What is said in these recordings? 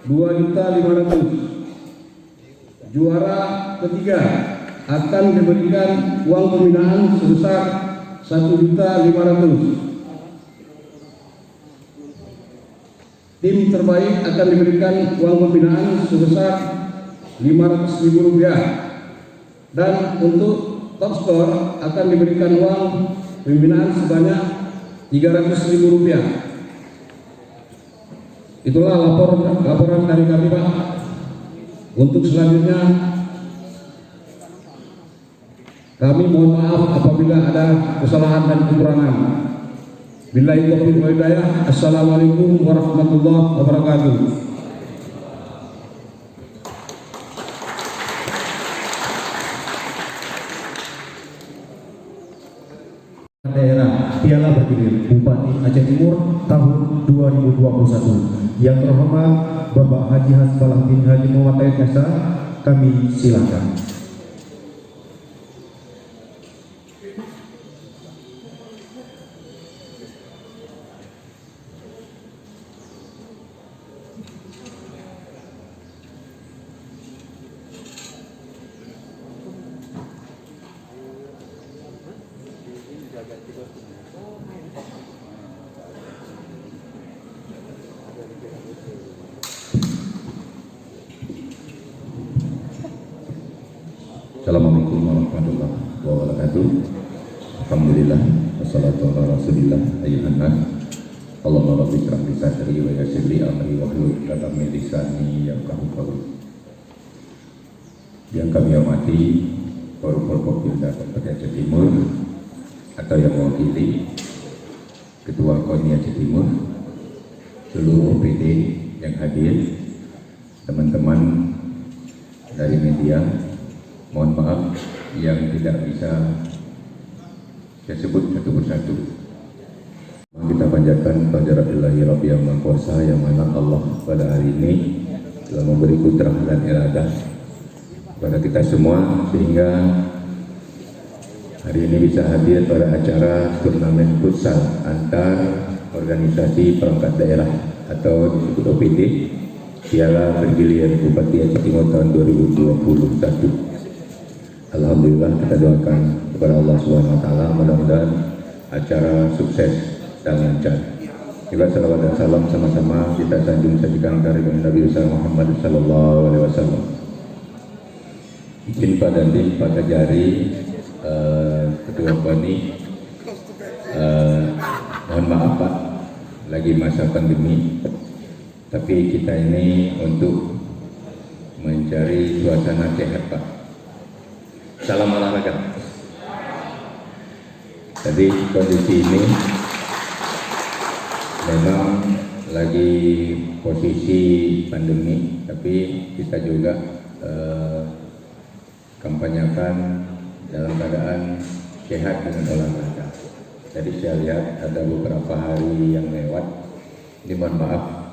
2.500.000. Juara ketiga akan diberikan uang pembinaan sebesar 1.500.000. Tim terbaik akan diberikan uang pembinaan sebesar Rp500.000 dan untuk top skor akan diberikan uang pembinaan sebanyak Rp300.000. Itulah laporan dari kami, Pak. Untuk selanjutnya kami mohon maaf apabila ada kesalahan dan kekurangan. Billahi taufiq wal hidayah. Assalamualaikum warahmatullahi wabarakatuh. Daerah Piala Bergilir Bupati Aceh Timur tahun 2021. Yang terhormat Bapak Haji Hasbalah bin Haji Muhammad Tayyib Nasa, kami silakan. Assalamualaikum warahmatullahi wabarakatuh. Alhamdulillah wassalatu ala rasulillah ayyuhan nas. Allahumma rabbi shrah li sadri wa yassir li amri wahlul 'uqdatam min lisani yafqahu qawli. Yang kami hormati Forkopimda Kabupaten Aceh Timur atau yang mewakili Ketua KONI Aceh Timur, seluruh OPD yang hadir, teman-teman dari media, mohon maaf yang tidak bisa saya sebut satu persatu. Kita panjatkan kehadirat-Ilahi Rabbi yang Maha Kuasa, yang mana Allah pada hari ini telah memberi kudrah dan iradah kepada kita semua sehingga hari ini bisa hadir pada acara turnamen futsal antar organisasi perangkat daerah atau disebut OPD Piala Bergilir Bupati Aceh Timur tahun 2021. Alhamdulillah, kita doakan kepada Allah SWT, mudah-mudahan acara sukses dan lancar. Juga salawat dan salam sama-sama kita sanjung sajikan dari Nabi Muhammad SAW. Izin Pak Dandim, Pak Kajari, Ketua KONI, mohon maaf Pak, lagi masa pandemi, tapi kita ini untuk mencari suasana sehat Pak. Salam olahraga. Jadi kondisi ini memang lagi posisi pandemi, tapi kita juga kampanyakan dalam keadaan sehat dengan olahraga. Jadi saya lihat ada beberapa hari yang lewat, ini mohon maaf,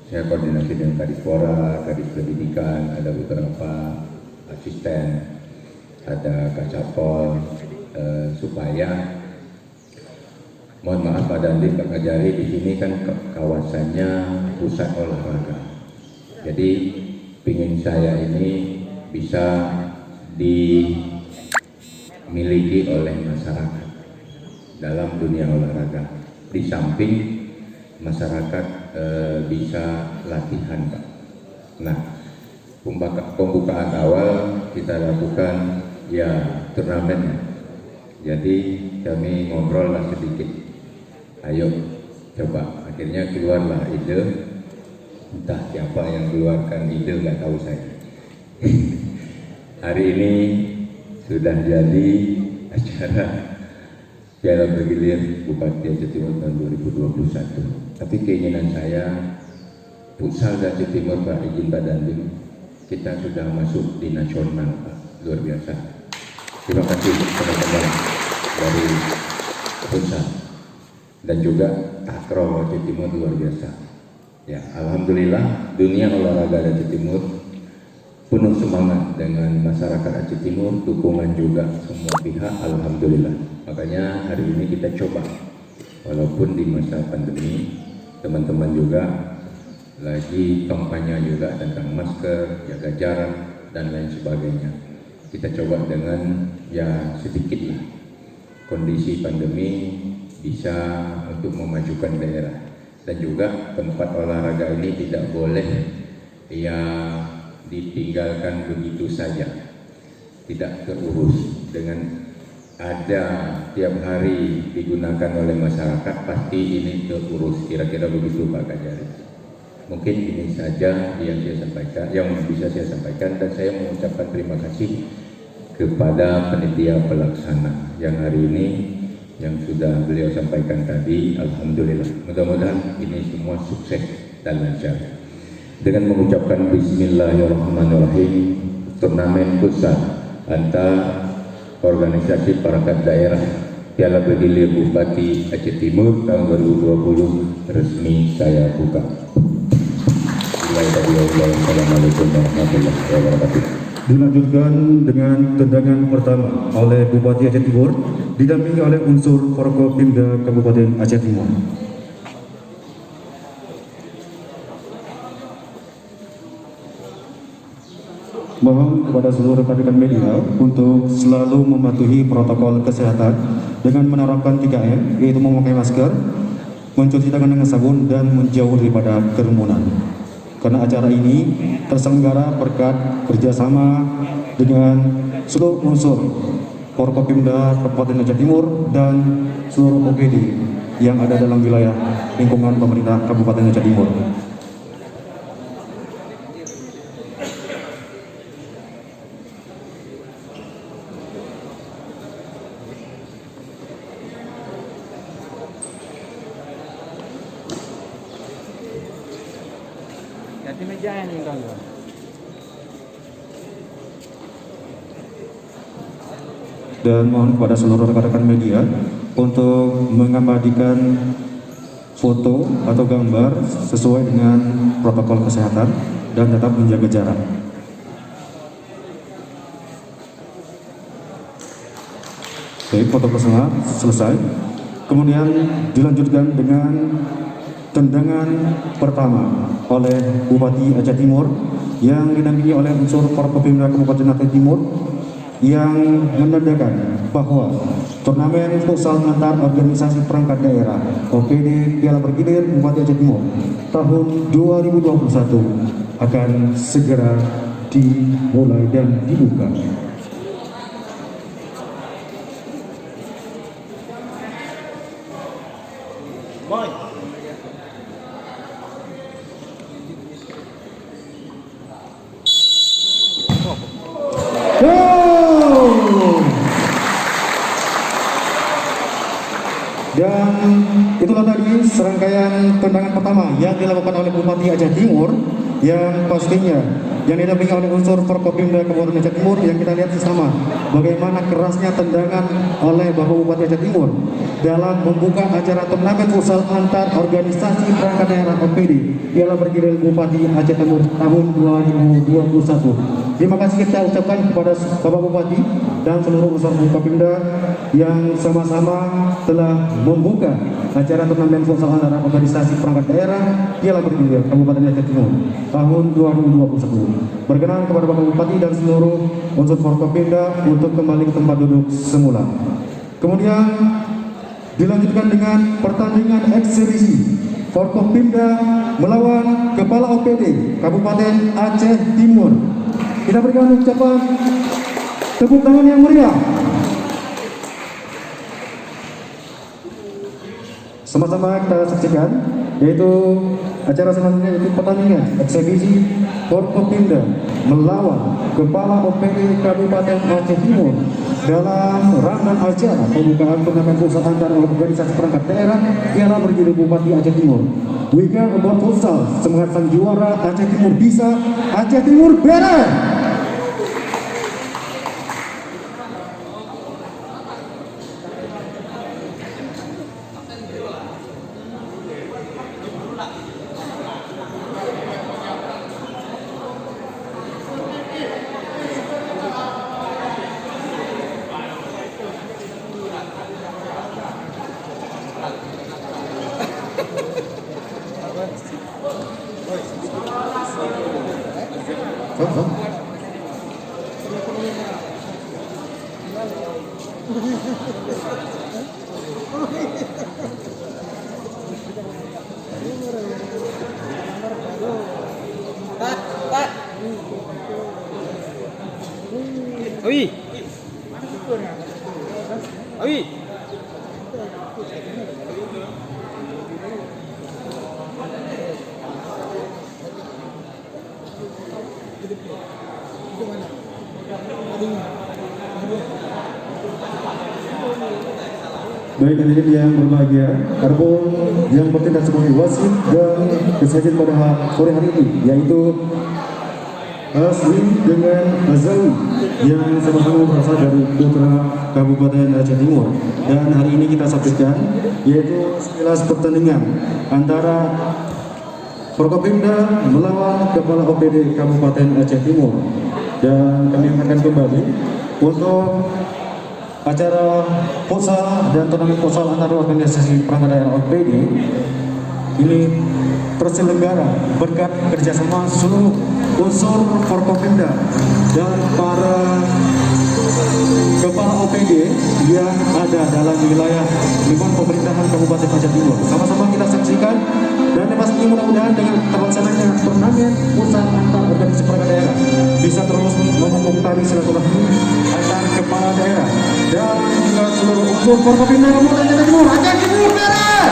saya koordinasi dengan Kadispora, Kadis Pendidikan, ada beberapa asisten, ada Kacapol, supaya mohon maaf Pak Dandim, Pak Kajari, di sini kan kawasannya pusat olahraga. Jadi pingin saya ini bisa dimiliki oleh masyarakat dalam dunia olahraga. Di samping masyarakat bisa latihan Pak. Nah, pembukaan awal kita lakukan ya turnamen. Jadi kami ngobrol lah sedikit. Ayo coba, akhirnya keluarlah ide. Entah siapa yang keluarkan ide, nggak tahu saya. Hari ini sudah jadi acara Piala Bergilir Bupati Aceh Timur tahun 2021. Tapi keinginan saya, futsal Aceh Timur Pak, izin Pak Dandim, kita sudah masuk di nasional Pak, luar biasa. Terima kasih teman-teman dari futsal dan juga takraw Aceh Timur, luar biasa. Ya, alhamdulillah dunia olahraga Aceh Timur penuh semangat dengan masyarakat Aceh Timur, dukungan juga semua pihak, alhamdulillah. Makanya hari ini kita coba, walaupun di masa pandemi, teman-teman juga lagi kampanye juga tentang masker, jaga jarak dan lain sebagainya. Kita coba dengan ya sedikit lah kondisi pandemi bisa untuk memajukan daerah, dan juga tempat olahraga ini tidak boleh ya ditinggalkan begitu saja, tidak terurus. Dengan ada tiap hari digunakan oleh masyarakat, pasti ini terurus. Kira-kira begitu Pak Kajari. Mungkin ini saja yang saya sampaikan, yang bisa saya sampaikan, dan saya mengucapkan terima kasih kepada panitia pelaksana yang hari ini yang sudah beliau sampaikan tadi. Alhamdulillah, mudah-mudahan ini semua sukses dan lancar. Dengan mengucapkan Bismillahirrahmanirrahim, turnamen futsal antar organisasi perangkat daerah Piala Bergilir Bupati Aceh Timur tahun 2020 resmi saya buka. Assalamualaikum warahmatullahi wabarakatuh. Dilanjutkan dengan tendangan pertama oleh Bupati Aceh Timur, didampingi oleh unsur Forkopimda Kabupaten Aceh Timur. Mohon kepada seluruh rekan-rekan media untuk selalu mematuhi protokol kesehatan dengan menerapkan 3M, yaitu memakai masker, mencuci tangan dengan sabun, dan menjauh daripada kerumunan. Karena acara ini terselenggara berkat kerjasama dengan seluruh unsur Forkopimda Kabupaten Aceh Timur dan seluruh OPD yang ada dalam wilayah lingkungan pemerintah Kabupaten Aceh Timur. Ganti meja yang ini kalau. Dan mohon kepada seluruh rekan-rekan media untuk mengabadikan foto atau gambar sesuai dengan protokol kesehatan dan tetap menjaga jarak. Baik, foto personal selesai. Kemudian dilanjutkan dengan tendangan pertama oleh Bupati Aceh Timur yang didampingi oleh unsur Forkopimda Kabupaten Aceh Timur yang menandakan bahwa turnamen futsal antar organisasi perangkat daerah OPD Piala Bergilir Bupati Aceh Timur tahun 2021 akan segera dimulai dan dibuka. Dan itulah tadi serangkaian tendangan pertama yang dilakukan oleh Bupati Aceh Timur, yang pastinya yang didampingi oleh unsur Forkopimda Kabupaten Aceh Timur, yang kita lihat bersama bagaimana kerasnya tendangan oleh Bapak Bupati Aceh Timur dalam membuka acara turnamen futsal antar organisasi perangkat daerah OPD Piala Bergilir Bupati Aceh Timur tahun 2021. Terima kasih kita ucapkan kepada Bapak Bupati dan seluruh unsur Forkopimda yang sama-sama telah membuka acara turnamen futsal antara organisasi perangkat daerah Piala Bergilir Kabupaten Aceh Timur tahun 2021. Berkenan kepada Bapak Bupati dan seluruh unsur Forkopimda untuk kembali ke tempat duduk semula. Kemudian dilanjutkan dengan pertandingan eksebisi Forkopimda melawan Kepala OPD Kabupaten Aceh Timur. Kita berikan ucapan tepuk tangan yang meriah. Sama-sama kita saksikan, yaitu acara selanjutnya, yaitu pertandingan eksebisi Forkopimda melawan Kepala OPD Kabupaten Aceh Timur dalam rangkaian acara pembukaan turnamen futsal antar organisasi perangkat daerah Piala Bergilir Bupati Aceh Timur. We care about futsal, semangat sang juara, Aceh Timur bisa, Aceh Timur beres. Oi. Oi. Baik hadirin yang berbahagia, adapun yang bertindak sebagai wasit dan kesajian pada sore hari ini yaitu Asli dengan Azawi yang sama-sama berasal dari Putra Kabupaten Aceh Timur, dan hari ini kita saksikan yaitu sekilas pertandingan antara Forkopimda melawan Kepala OPD Kabupaten Aceh Timur, dan kami akan kembali untuk acara futsal dan turnamen futsal antar organisasi perangkat daerah OPD ini terselenggara berkat kerjasama seluruh unsur Forkopimda dan para kepala OPD yang ada dalam wilayah lingkungan pemerintahan Kabupaten Aceh Timur. Sama-sama kita saksikan, dan pasti mudah-mudahan dengan terlaksananya turnamen futsal antar organisasi perangkat daerah bisa terus memupuk tali silaturahmi antar kepala daerah dan juga seluruh unsur Forkopimda Kabupaten Aceh Timur. Aceh Timur daerah.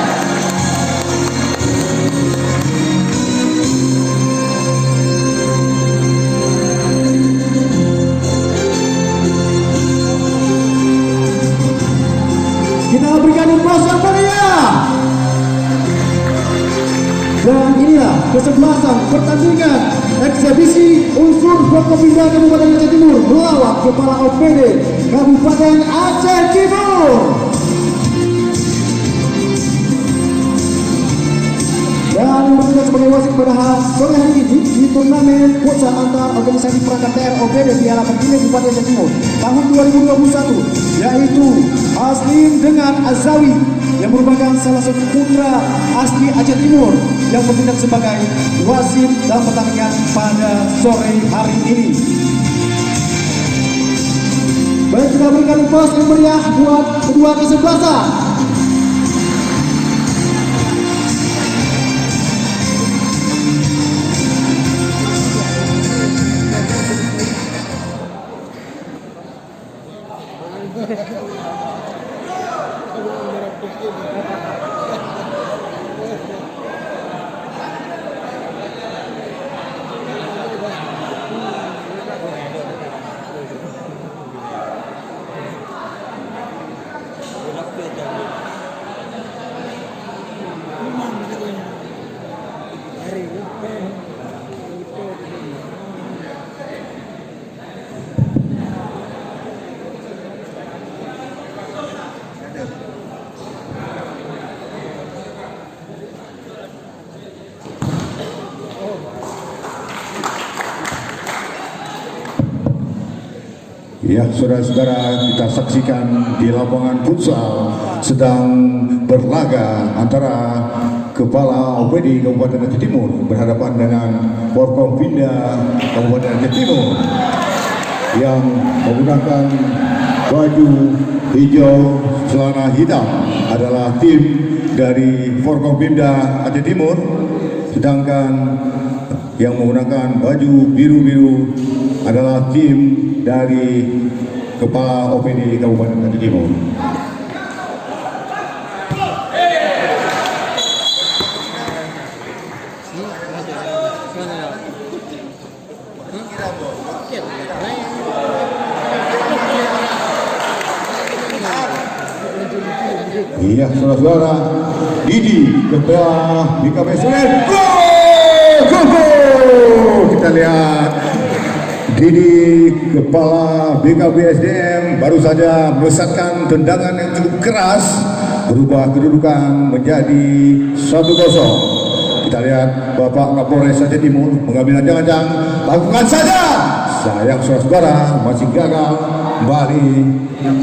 Kita berikan aplaus yang meriah. Dan inilah kesebelasan pertandingan eksebisi unsur Forkopimda Kabupaten Aceh Timur melawan Kepala OPD Kabupaten Aceh Timur. Dan bertugas sebagai wasit pada sore hari ini di turnamen futsal antar organisasi perangkat daerah OPD Piala Tertinggi Kabupaten Aceh Timur tahun 2021 yaitu Asli dengan Azawi yang merupakan salah satu putra asli Aceh Timur yang bertindak sebagai wasit dalam pertandingan pada sore hari ini. Baik, kita berikan aplaus yang meriah buat kedua kesebelasan. Ya, saudara-saudara, kita saksikan di lapangan futsal sedang berlaga antara Kepala OPD Kabupaten Aceh Timur berhadapan dengan Forkopimda Kabupaten Aceh Timur yang menggunakan baju hijau celana hitam adalah tim dari Forkopimda Aceh Timur, sedangkan yang menggunakan baju biru-biru adalah tim dari Kepala OPD Kabupaten Aceh Timur. Iya, saudara-saudara, Didi Kepala BKB Sulen. Kita lihat Didi Kepala BKB SDM baru saja melesatkan tendangan yang cukup keras, berubah kedudukan menjadi 1-0. Kita lihat Bapak Kapolres Aceh Timur mengambil jangan-jangan, lakukan saja. Sayang saudara-saudara, masih gagal kembali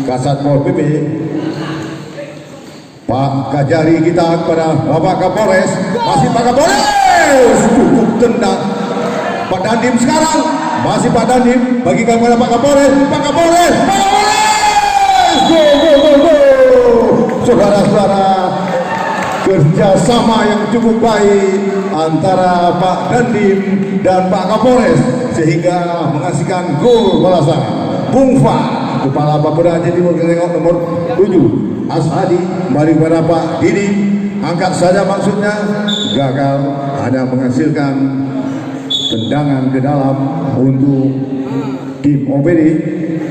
Kasat Pol PP. Pak Kajari kita kepada Bapak Kapolres, masih Pak Kapolres, cukup tendang 4 Dandim sekarang masih Pak Dandim bagikan kepada Pak Kapolres. Go. Saudara-saudara, kerjasama yang cukup baik antara Pak Dandim dan Pak Kapolres sehingga menghasilkan gol balasan. Bung Fa, Kepala Bapeda Aceh Timur nomor 7, Ashadi kembali kepada Pak Didi, angkat saja maksudnya, gagal, hanya menghasilkan tendangan ke dalam untuk tim OPD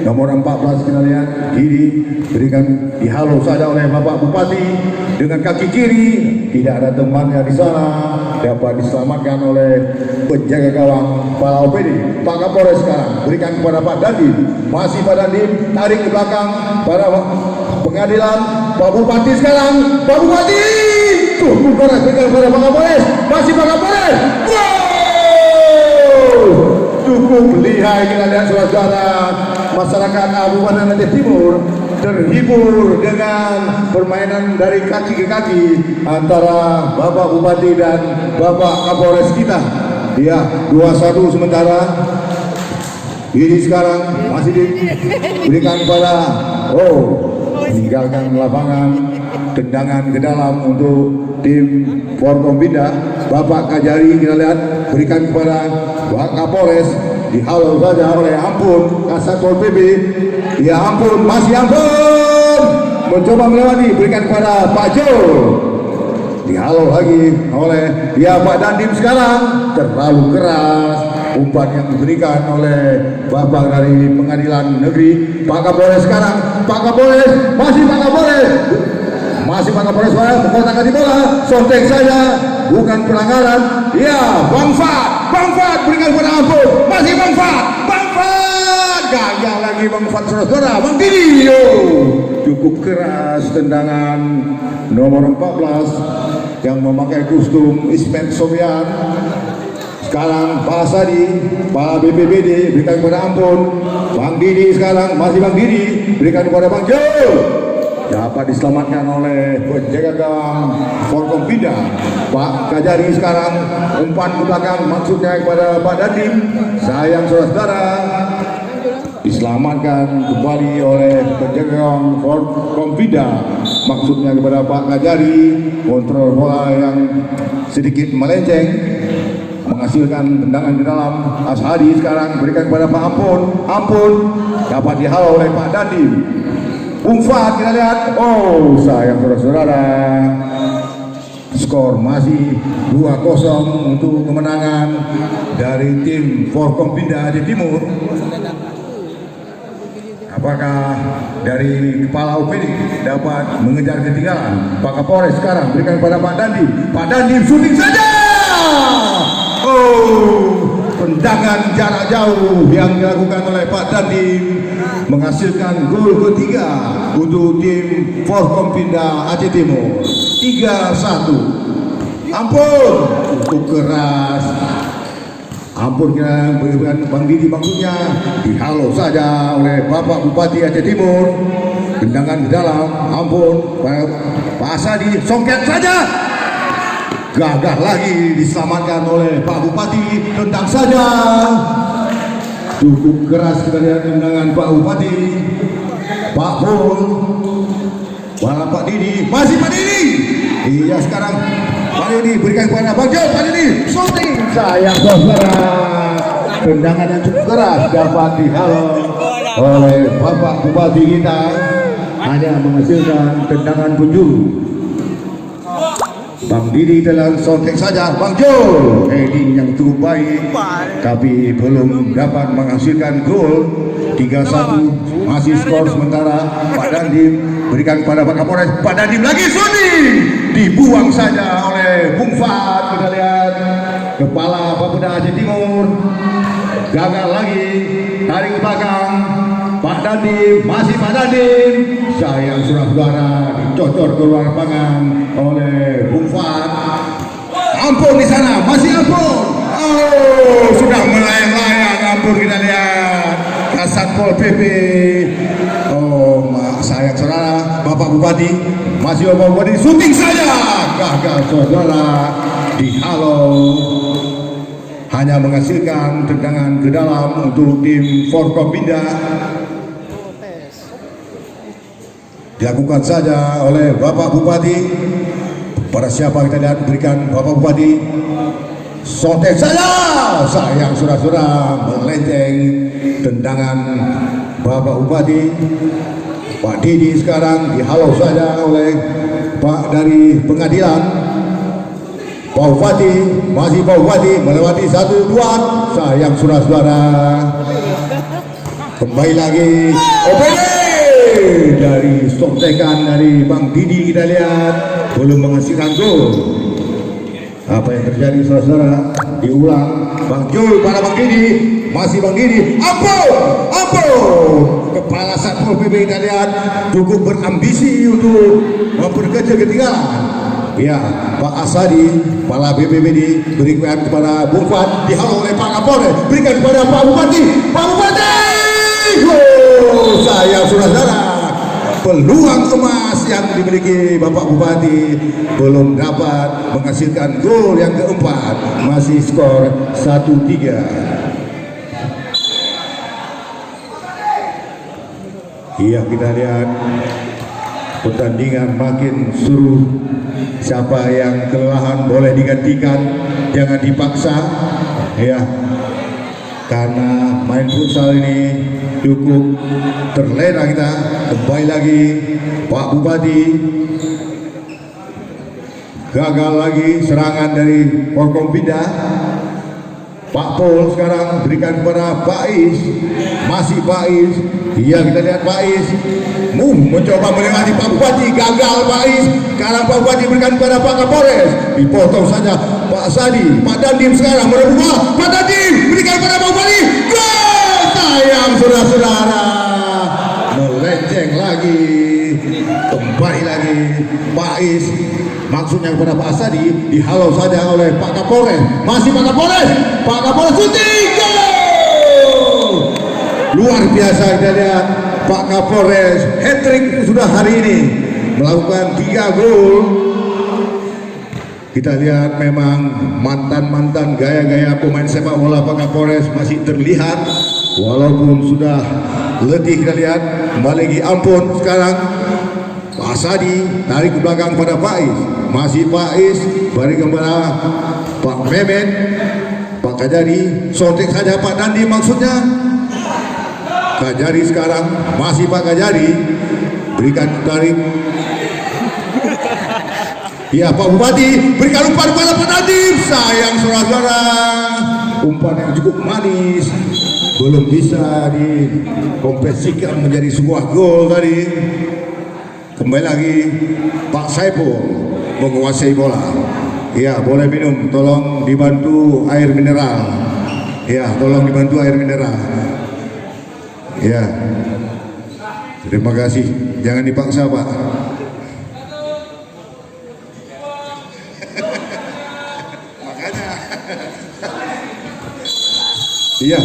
nomor 14. Kita lihat Didi berikan dihalau saja oleh Bapak Bupati dengan kaki kiri, tidak ada temannya di sana, dapat diselamatkan oleh penjaga gawang kepala OPD. Pak Kapolres sekarang berikan kepada Pak Dandim, masih Pak Dandim tarik ke belakang pada pengadilan. Pak Bupati sekarang, Pak Bupati berikan kepada Pak Kapolres, masih Pak Kapolres. Cukup lihai. Kita lihat saudara, masyarakat Kabupaten Aceh Timur terhibur dengan permainan dari kaki ke kaki antara Bapak Bupati dan Bapak Kapolres kita. Ya, 2-1 sementara. Ini sekarang masih diberikan pada meninggalkan lapangan, tendangan ke dalam untuk tim Forkompinda. Bapak Kajari kita lihat berikan kepada Pak Kapolres, dihalau saja oleh Ampun Kasat Pol PP. Ya ampun, masih Ampun mencoba melewati, berikan kepada Pak Jo, dihalau lagi oleh Pak Dandim. Sekarang terlalu keras umpan yang diberikan oleh Bapak dari Pengadilan Negeri. Pak Kapolres sekarang, Pak Kapolres, masih Pak Kapolres, mengkotak-atik bola, sontek saja, bukan pelanggaran. Ya, Bang Fat berikan kepada Ampun, masih Bang Fat, gagal lagi Bang Fat, saudara. Bang Didi, cukup keras tendangan nomor 14 yang memakai kostum Ismet Sofian. Sekarang Pak Asadi, Pak BPBD berikan kepada Ampun. Bang Didi sekarang, masih Bang Didi berikan kepada Bang Jo, dapat diselamatkan oleh penjaga gawang Forkompinda. Pak Kajari sekarang umpan ke belakang, maksudnya kepada Pak Dandim. Sayang saudara, diselamatkan kembali oleh penjaga gawang Forkompinda, maksudnya kepada Pak Kajari. Kontrol bola yang sedikit melenceng menghasilkan tendangan di dalam. Ashadi sekarang berikan kepada Pak Ampun, dapat dihalau oleh Pak Dandim. Bung Fat kita lihat, sayang saudara-saudara, skor masih 2-0 untuk kemenangan dari tim Forkompinda Aceh Timur. Apakah dari kepala OPD dapat mengejar ketinggalan? Pak Kapolres sekarang berikan kepada Pak Dandim, shooting saja. Tendangan jarak jauh yang dilakukan oleh Pak Dandim menghasilkan gol ketiga untuk tim Forkompinda Aceh Timur. 3-1. Ampun, cukup keras. Ampun kira berikan Bang Didi, maksudnya dihalau saja oleh Bapak Bupati Aceh Timur. Tendangan ke dalam, Ampun, Pak Asadi songket saja. Gagal lagi, diselamatkan oleh Pak Bupati. Tendang saja, cukup keras. Kita lihat tendangan Pak Bupati, Pak Pul, Pak Didi, masih Pak Didi. Iya sekarang Pak Didi berikan kepada Bang Jo. Pak Didi shooting, sayang saudara, tendangan yang cukup keras dapat dihalau oleh Bapak Bupati kita, hanya menghasilkan tendangan penjuru. Bang Didi telah sontek saja. Bang Jo, heading yang cukup baik, tapi belum dapat menghasilkan gol. 3-1 masih skor sementara. Pak Dandim berikan kepada Pak Kapolres. Pak Dandim lagi shooting, dibuang saja oleh Bung Fat. Kita lihat kepala Bapeda Aceh Timur, gagal lagi, tarik ke belakang. Pak Dandim, masih Pak Dandim, sayang saudara, dicocor keluar lapangan oleh Bung Fat. Ampun di sana, masih Ampun. Sudah melayang-layang Ampun, kita lihat Kasat Pol PP. Sayang saudara, Bapak Bupati, masih Bapak Bupati, syuting saja, gagal saudara, dihalau hanya menghasilkan tendangan ke dalam untuk tim Forkompinda. Dilakukan saja oleh Bapak Bupati. Pada siapa kita lihat berikan Bapak Bupati. Sontek saja, sayang saudara-saudara, melenceng tendangan Bapak Bupati. Pak Didi sekarang dihalau saja oleh Pak dari pengadilan. Pak Bupati, masih Pak Bupati melewati 1-2, sayang saudara-saudara. Kembali lagi OPD dari sontekan dari Bang Didi, kita lihat belum menghasilkan gol. Apa yang terjadi saudara-saudara? Diulang Bang Jul pada Bang Didi, masih Bang Didi, ampun kepala Satpol PP kita lihat cukup berambisi untuk memperkecil ketinggalan. Ya, Pak Asadi, kepala BPBD berikan kepada Bung Fat, dihalau oleh Pak Kapolres, berikan kepada Pak Bupati. Pak Bupati, gol! Sayang saudara-saudara, peluang emas yang dimiliki Bapak Bupati belum dapat menghasilkan gol yang keempat. Masih skor 1-3. Iya, kita lihat pertandingan makin seru. Siapa yang kelelahan boleh digantikan, jangan dipaksa ya, karena main futsal ini cukup terlena kita. Kembali lagi Pak Bupati, gagal lagi serangan dari Forkompinda. Pak Pol sekarang berikan kepada Pak Is, masih Pak Is. Iya, kita lihat Pak Is mencoba melewati Pak Bupati, gagal Pak Is. Sekarang Pak Bupati berikan kepada Pak Kapolres, dipotong saja Pak Sadi. Pak Dandim sekarang merebut, Pak Dandim berikan kepada Pak Bupati, gol! Sayang saudara-saudara, melenceng lagi. Kembali lagi Pak Is, maksudnya kepada Pak Sadi, dihalau saja oleh Pak Kapolres, masih Pak Kapolres. Pak Kapolres syuting, gol! Luar biasa kita lihat Pak Kapolres hat-trick sudah hari ini, melakukan 3 gol. Kita lihat memang mantan-mantan gaya-gaya pemain sepak bola Pak Kapolres masih terlihat, walaupun sudah letih. Kita lihat kembali lagi, ampun sekarang Pak Sadi tarik ke belakang pada Pak Is, masih Pak Is balik kepada Pak Mehmet. Pak Kajari sontek saja Pak Dandi, maksudnya Kajari sekarang masih Pak Kajari berikan tarik. Ya, Pak Bupati berikan umpan kepada Pak Dandi. Sayang saudara-saudara, umpan yang cukup manis belum bisa dikompresikan menjadi sebuah gol tadi. Kembali lagi Pak Saipul menguasai bola. Ya, boleh minum, tolong dibantu air mineral. Ya, tolong dibantu air mineral. Ya, terima kasih. Jangan dipaksa Pak. Makanya. Iya.